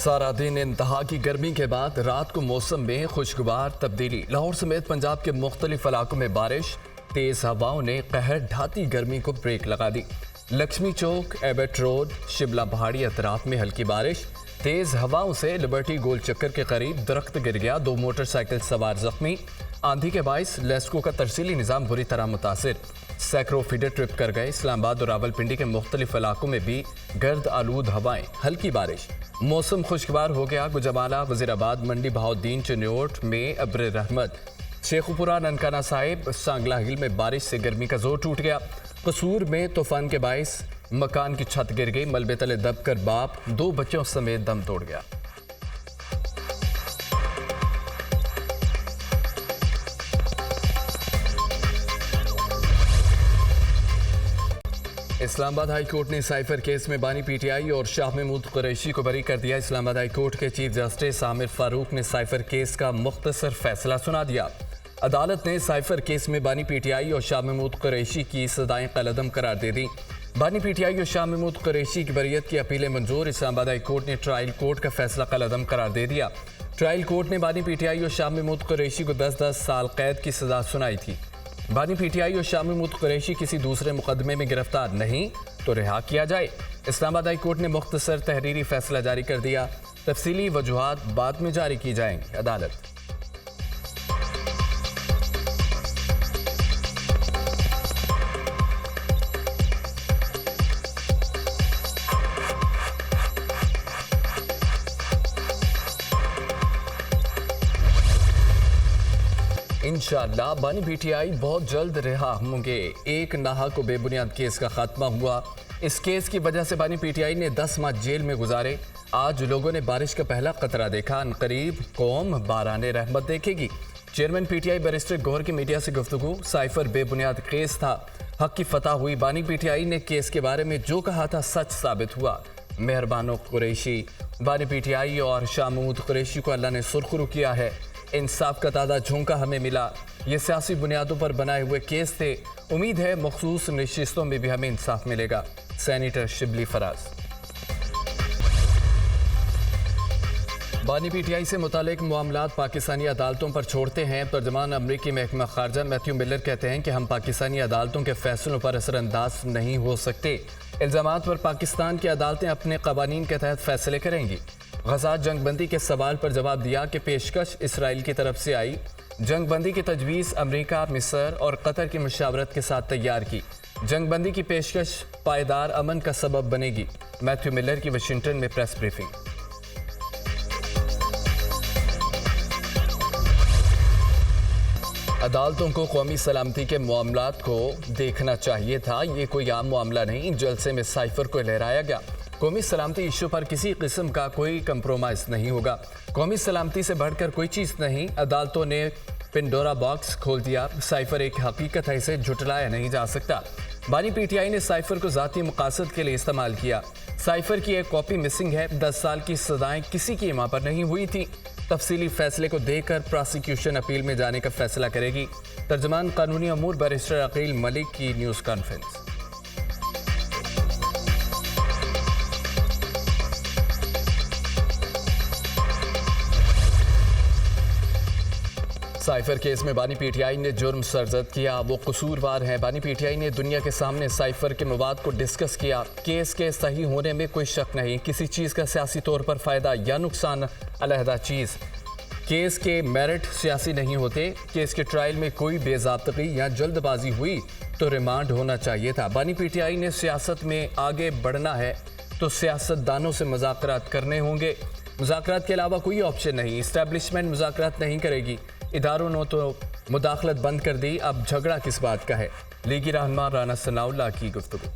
सारा दिन इंतहा की गर्मी के बाद रात को मौसम में खुशगवार तब्दीली। लाहौर समेत पंजाब के मुख्तलिफ इलाकों में बारिश, तेज हवाओं ने कहर ढाती गर्मी को ब्रेक लगा दी। लक्ष्मी चौक, एबट रोड, शिमला पहाड़ी अतराफ में हल्की बारिश, तेज हवाओं से लिबर्टी गोल चक्कर के करीब दरख्त गिर गया, 2 मोटरसाइकिल सवार जख्मी। आंधी के बाइस लेस्को का तरसीली निज़ाम बुरी तरह मुतासिर, सैकड़ों फीडर ट्रिप कर गए। इस्लामाबाद और रावलपिंडी के मुख्तलिफ इलाकों में भी गर्द आलूद हवाएं, हल्की बारिश। मौसम खुशगवार हो गया। गुजरावाला, वजीराबाद, मंडी बहाउद्दीन, चिन्योट में अब्र रहमत, शेखुपुरा, ननकाना साहिब, सांगला हिल में बारिश से गर्मी का जोर टूट गया। कसूर में तूफान के बाइस मकान की छत गिर गई, मलबे तले दबकर बाप 2 बच्चों समेत दम तोड़ गया। इस्लामाबाद हाई कोर्ट ने साइफर केस में बानी पीटीआई और शाह महमूद कुरैशी को बरी कर दिया। इस्लामाबाद हाई कोर्ट के चीफ जस्टिस आमिर फारूक ने साइफर केस का मुख्तसर फैसला सुना दिया। अदालत ने साइफर केस में बानी पीटीआई और शाह महमूद कुरैशी की सजाएं कलअदम करार दे दी। बानी पीटीआई और शाह महमूद कुरैशी की बरियत की अपीलें मंजूर। इस्लामाबाद हाई कोर्ट ने ट्रायल कोर्ट का फैसला कलअदम करार दे दिया। ट्रायल कोर्ट ने बानी पीटीआई और शाह महमूद कुरैशी को 10-10 साल कैद की सजा सुनाई थी। बानी पीटीआई और शाह महमूद कुरैशी किसी दूसरे मुकदमे में गिरफ्तार नहीं तो रिहा किया जाए। इस्लामाबाद हाई कोर्ट ने मुख्तसर तहरीरी फैसला जारी कर दिया। तफसीली वजूहात बाद में जारी की जाएंगी। अदालत इंशाअल्लाह बानी पीटीआई बहुत जल्द रिहा होंगे। एक नाहक को बेबुनियाद केस का खात्मा हुआ। इस केस की वजह से बानी पीटीआई ने 10 माह जेल में गुजारे। आज लोगों ने बारिश का पहला कतरा देखा। अनकरीब कौम बाराने रहमत देखेगी। चेयरमैन पीटीआई बैरिस्टर गौहर की मीडिया से गुफ्तगू, साइफर बेबुनियाद केस था, हक की फतह हुई। बानी पीटीआई ने केस के बारे में जो कहा था सच साबित हुआ। मेहरबानो कुरैशी, बानी पीटीआई और शाह महमूद कुरैशी को अल्लाह ने सुरखरू किया है। इंसाफ का ताज़ा झोंका हमें मिला। ये सियासी बुनियादों पर बनाए हुए केस थे। उम्मीद है मखसूस नशिस्तों में भी हमें इंसाफ मिलेगा। सेनेटर शिबली फराज। बानी पीटीआई से मुतालिक मामलात पाकिस्तानी अदालतों पर छोड़ते हैं। तर्जमान अमरीकी महकमा खारजा मैथ्यू मिलर कहते हैं कि हम पाकिस्तानी अदालतों के फैसलों पर असरअंदाज नहीं हो सकते। इल्ज़ामात पर पाकिस्तान की अदालतें अपने कवानीन के तहत फैसले करेंगी। गजा जंगबंदी के सवाल पर जवाब दिया कि पेशकश इसराइल की तरफ से आई। जंगबंदी की तजवीज़ अमरीका, मिस्र और कतर की मुशावरत के साथ तैयार की। जंगबंदी की पेशकश पायदार अमन का सबब बनेगी। मैथ्यू मिलर की वाशिंगटन में प्रेस ब्रीफिंग। अदालतों को कौमी सलामती के मामलात को देखना चाहिए था। ये कोई आम मामला नहीं। जलसे में साइफर को लहराया गया। कौमी सलामती इशू पर किसी किस्म का कोई कंप्रोमाइज़ नहीं होगा। कौमी सलामती से बढ़कर कोई चीज़ नहीं। अदालतों ने पिंडोरा बॉक्स खोल दिया। साइफर एक हकीकत है, इसे झुटलाया नहीं जा सकता। बानी पीटीआई ने साइफर को ज़ाती मकासद के लिए इस्तेमाल किया। साइफर की एक कॉपी मिसिंग है। 10 साल की सजाएं किसी की इमा पर नहीं हुई थी। तफसीली फैसले को देकर प्रोसिक्यूशन अपील में जाने का फैसला करेगी। तर्जमान कानूनी अमूर बैरिस्टर अकील मलिक की न्यूज़ कॉन्फ्रेंस। साइफर केस में बानी पीटीआई ने जुर्म सरजद किया, वो कसूरवार हैं। बानी पीटीआई ने दुनिया के सामने साइफर के मवाद को डिस्कस किया। केस के सही होने में कोई शक नहीं। किसी चीज़ का सियासी तौर पर फ़ायदा या नुकसान अलहदा चीज़। केस के मेरिट सियासी नहीं होते। केस के ट्रायल में कोई बेज़ाब्तगी या जल्दबाजी हुई तो रिमांड होना चाहिए था। बानी पीटीआई ने सियासत में आगे बढ़ना है तो सियासतदानों से मुज़ाकरात करने होंगे। मुज़ाकरात के अलावा कोई ऑप्शन नहीं। इस्टेब्लिशमेंट मुज़ाकरात नहीं करेगी। इदारों ने तो मुदाखलत बंद कर दी, अब झगड़ा किस बात का है। लीगी रहनुमा राना सनाउल्लाह की गुफ्तगू।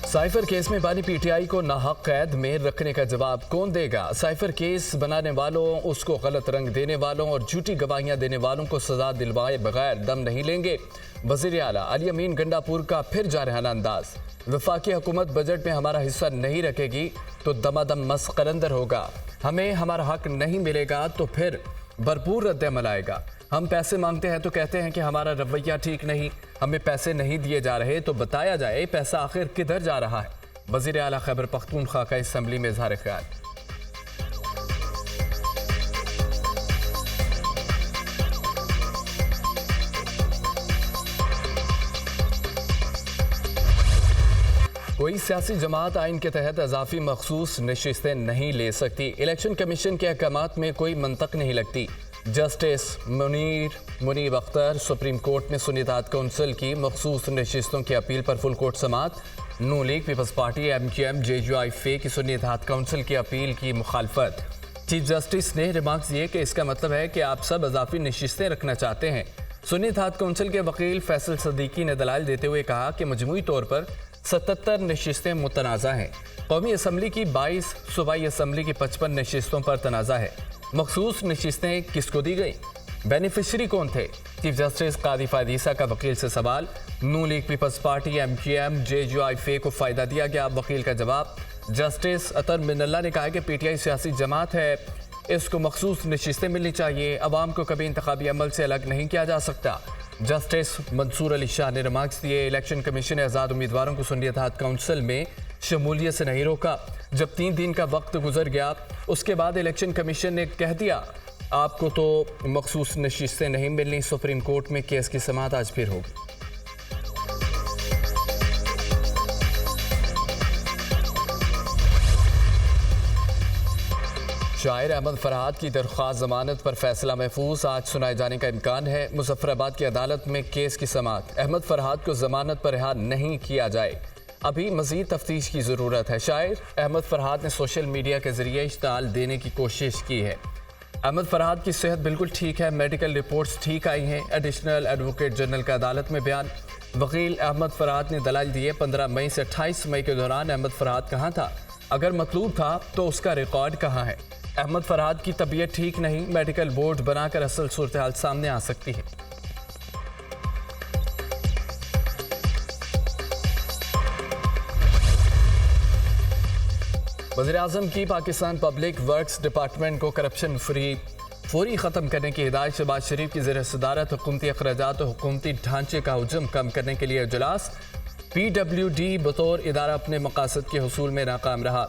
साइफर केस में बानी पीटीआई को नाहक कैद में रखने का जवाब कौन देगा। साइफर केस बनाने वालों, उसको गलत रंग देने वालों और झूठी गवाहियां देने वालों को सजा दिलवाए बगैर दम नहीं लेंगे। वज़ीर आला अली अमीन गंडापुर का फिर जारहाना अंदाज। वफाकी हुकूमत बजट में हमारा हिस्सा नहीं रखेगी तो दमादम मस्करंदर होगा। हमें हमारा हक नहीं मिलेगा तो फिर भरपूर रद्द अमल आएगा। हम पैसे मांगते हैं तो कहते हैं कि हमारा रवैया ठीक नहीं, हमें पैसे नहीं दिए जा रहे, तो बताया जाए पैसा आखिर किधर जा रहा है। वज़ीर आला खैबर पख्तूनख्वा का असम्बली में इज़हार ख्याल। कोई सियासी जमात आइन के तहत इजाफी मखसूस नशिस्तें नहीं ले सकती। इलेक्शन कमीशन के अहकामात में कोई मंतक नहीं लगती। Justice Munir Akhtar supreme court में सुन्नी इत्तेहाद कौंसिल की मखसूस नशिस्तों की अपील पर फुल कोर्ट समात। नून लीग, पीपल्स पार्टी, MQM, JUIFA की सुन्नी इत्तेहाद कौंसिल की अपील की मुखालफत। चीफ जस्टिस ने रिमार्क्स दिए कि इसका मतलब है कि आप सब इजाफी नशिस्तें रखना चाहते हैं। सुन्नी इत्तेहाद कौंसिल के वकील फैसल सदीकी ने दलाइल देते हुए कहा कि मजमूई तौर पर 77 नशिस्तें मुतनाज़ा हैं। कौमी असम्बली की 22, सूबाई असम्बली की 55 नशिस्तों पर तनाज़ा है। मखसूस नशिस्तें किसको दी गई, बेनिफिशरी कौन थे? चीफ जस्टिस कादी फायद ईसा का वकील से सवाल। नून लीग, पीपल्स पार्टी, MQM, JUIFA को फ़ायदा दिया गया। वकील का जवाब। जस्टिस अतर मिनल्ला ने कहा कि PTI सियासी जमात है, इसको मखसूस नशिस्तें मिलनी चाहिए। अवाम को कभी इंतखाबी अमल से अलग नहीं किया जा सकता। जस्टिस मंसूर अली शाह ने रिमार्क्स दिए। इलेक्शन कमीशन ने आज़ाद उम्मीदवारों को सुन्नी इत्तेहाद काउंसिल में शमूलियत से नहीं रोका। जब 3 दिन का वक्त गुजर गया, उसके बाद इलेक्शन कमीशन ने कह दिया आपको तो मखसूस नशिस्तें नहीं मिलनी। सुप्रीम कोर्ट में केस की समाअत आज फिर होगी। शायर अहमद फरहाद की दरख्वास्त जमानत पर फैसला महफूज, आज सुनाए जाने का इम्कान है। मुजफ्फराबाद की अदालत में केस की समाअत। अहमद फरहाद को जमानत पर रिहा नहीं किया जाए, अभी मजीद तफ्तीश की ज़रूरत है। शायर अहमद फरहाद ने सोशल मीडिया के जरिए इश्ताल देने की कोशिश की है। अहमद फरहाद की सेहत बिल्कुल ठीक है, मेडिकल रिपोर्ट्स ठीक आई हैं। एडिशनल एडवोकेट जनरल का अदालत में बयान। वकील अहमद फरहाद ने दलाइल दिए। 15 मई से 28 मई के दौरान अहमद फरहाद कहाँ था? अगर मतलूब था तो उसका रिकॉर्ड कहाँ है? अहमद फरहाद की तबीयत ठीक नहीं, मेडिकल बोर्ड बनाकर असल सूरत हाल सामने आ सकती है। वज़ीर-ए-आज़म की पाकिस्तान पब्लिक वर्क्स डिपार्टमेंट को करप्शन फ्री फौरी ख़त्म करने की हिदायत। शहबाज शरीफ की ज़ेर सदारत हुकूमती अखराजात और हुकूमती ढांचे का हुजम कम करने के लिए इजलास। PWD बतौर इदारा अपने मकासद के हुसूल में नाकाम रहा।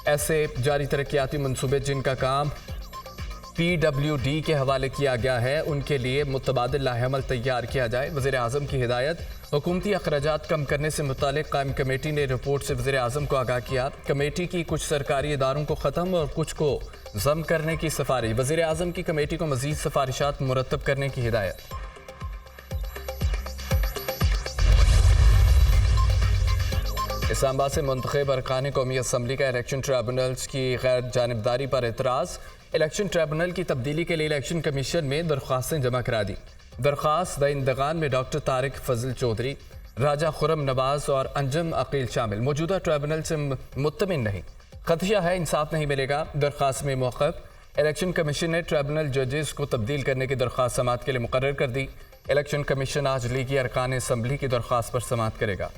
ऐसे जारी तरक्याती मनसूबे जिनका काम PWD के हवाले किया गया है, उनके लिए मुतबादिल लाहेअमल तैयार किया जाए। वज़ीर-ए-आज़म की हिदायत। हुकूमती अखराजात कम करने से मुतालिक कायम कमेटी ने रिपोर्ट से वज़ीर-ए-आज़म को आगाह किया। कमेटी की कुछ सरकारी इदारों को ख़त्म और कुछ को ज़म करने की सिफारिश। वज़ीर-ए-आज़म की कमेटी को मज़ीद सिफारिशात मुरतब करने की हिदायत। इस्लामाबाद से मुंतखब अरकान कौमी असम्बली का इलेक्शन ट्रिब्यूनल्स की गैर जानिबदारी पर एतराज़। इलेक्शन ट्रिब्यूनल की तब्दीली के लिए इलेक्शन कमीशन में दरख्वास्तें जमा करा दी। दरख्वास्त दहिंदगान में डॉक्टर तारिक फजल चौधरी, राजा खुरम नवाज और अंजम अकील शामिल। मौजूदा ट्रिब्यूनल से मुत्तमिन नहीं, खदशा है इंसाफ नहीं मिलेगा। दरख्वास्त में मौक़िफ़। इलेक्शन कमीशन ने ट्रिब्यूनल जजेस को तब्दील करने की दरख्वास्त समाअत के लिए मुकर्रर कर दी। इलेक्शन कमीशन आज लीगी अरकान असम्बली की दरख्वास्त पर समाअत करेगा।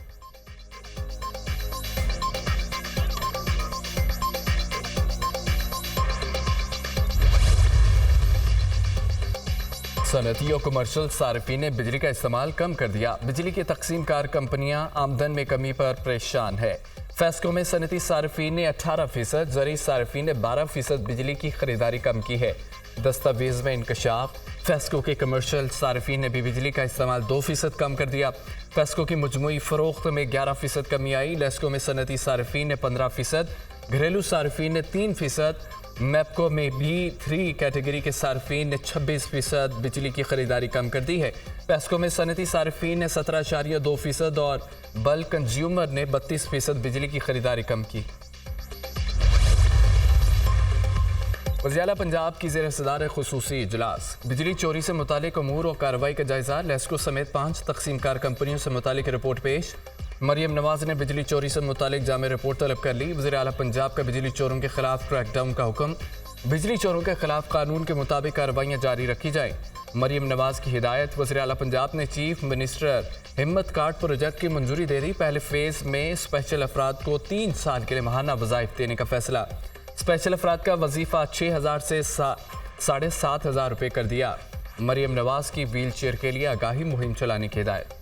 सनती और कमर्शल सार्फिन ने बिजली का इस्तेमाल कम कर दिया। बिजली की तकसीम कार कंपनियां आमदन में कमी पर परेशान है। फेस्को में सनती सार्फिन ने 18%, ज़री सार्फिन ने 12% बिजली की खरीदारी कम की है। दस्तावेज में इंकशाफ। फेस्को के कमर्शल सार्फिन ने भी बिजली का इस्तेमाल 2% कम कर दिया। फेस्को की मजमूई फ़रोख्त में 11% कमी आई। लेस्को में सनती सार्फिन ने 15%, घरेलू सार्फिन ने 3%, मैपको में B3 कैटेगरी के सार्फिन ने 26% बिजली की खरीदारी कम कर दी है। पेस्को में सनती सार्फिन ने 17.2% और बल्क कंज्यूमर ने 32% बिजली की खरीदारी कम की। वज़ीर आला पंजाब की ज़ेर सदारत खुसूसी इजलास। बिजली चोरी से मुतालिक अमूर और कार्रवाई का जायजा। लेस्को समेत 5 तकसीमकार कंपनियों से मुतालिक रिपोर्ट पेश। मरियम नवाज ने बिजली चोरी से मुतालिक जामे रिपोर्ट तलब कर ली। वज़ीर आला पंजाब का बिजली चोरों के खिलाफ क्रैकडाउन का हुक्म। बिजली चोरों के खिलाफ कानून के मुताबिक कार्रवाइयाँ जारी रखी जाएँ, मरियम नवाज की हिदायत। वज़ीर आला पंजाब ने चीफ मिनिस्टर हिम्मत कार्ड प्रोजेक्ट की मंजूरी दे दी। पहले फेज़ में स्पेशल अफराद को 3 साल के लिए माहाना वज़ाइफ देने का फैसला। स्पेशल अफराद का वजीफ़ा 6,000 से 7,500 रुपये कर दिया। मरियम नवाज की व्हील चेयर के लिए आगाही मुहिम चलाने की हिदायत।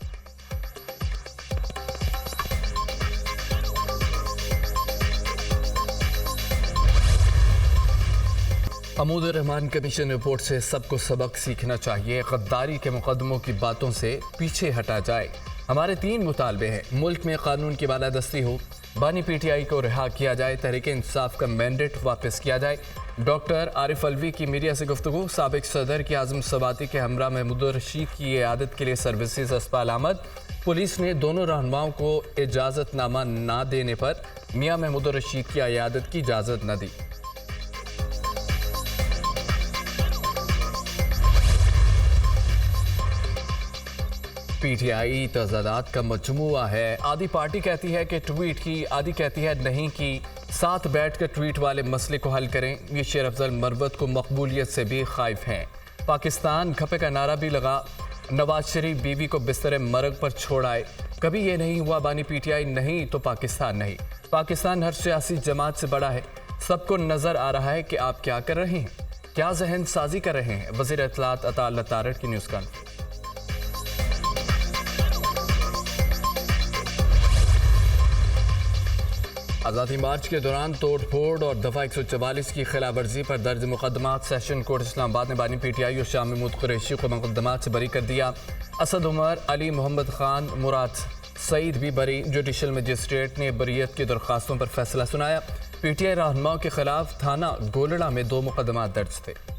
महमूद रहमान कमीशन रिपोर्ट से सबको सबक सीखना चाहिए। गद्दारी के मुकदमों की बातों से पीछे हटा जाए। हमारे 3 मुतालबे हैं। मुल्क में कानून की बालादस्ती हो, बानी पीटीआई को रिहा किया जाए, तहरीक इंसाफ का मैंडेट वापस किया जाए। डॉक्टर आरिफ अलवी की मीडिया से गुफ्तगू। साबिक सदर की आजम सवाती के हमरा महमूद रशीद की इयादत के लिए सर्विसेज अस्पताल आमद। पुलिस ने दोनों रहनुमाओं को इजाज़तनामा ना देने पर मियां महमूद रशीद की इयादत की इजाज़त न दी। पीटीआई तजादात का मजमुआ है। आधी पार्टी कहती है कि ट्वीट की, आधी कहती है नहीं की। साथ बैठकर ट्वीट वाले मसले को हल करें। ये शेर अफजल मरवत को मकबूलियत से भी खाइफ हैं। पाकिस्तान खपे का नारा भी लगा। नवाज शरीफ बीवी को बिस्तर मरग पर छोड़ आए। कभी ये नहीं हुआ बानी पीटीआई नहीं तो पाकिस्तान नहीं। पाकिस्तान हर सियासी जमात से बड़ा है। सबको नजर आ रहा है कि आप क्या कर रहे हैं, क्या जहन साजी कर रहे हैं। वज़ीर इत्तलात अता अल्लाह तारड़ की न्यूज़ कॉन्फ्रेंस। आज़ादी मार्च के दौरान तोड़ फोड़ और दफ़ा 144 की खिलाफ वर्जी पर दर्ज मुकदमात। सेशन कोर्ट इस्लामाबाद ने बानी पीटीआई और शाह महमूद कुरैशी को मुकदमात से बरी कर दिया। असद उमर, अली मोहम्मद खान, मुराद सईद भी बरी। जुडिशल मजिस्ट्रेट ने बरीयत की दरख्वास्तों पर फैसला सुनाया। पीटीआई रहनुमाओं के खिलाफ थाना गोलड़ा में 2 मुकदमात दर्ज थे।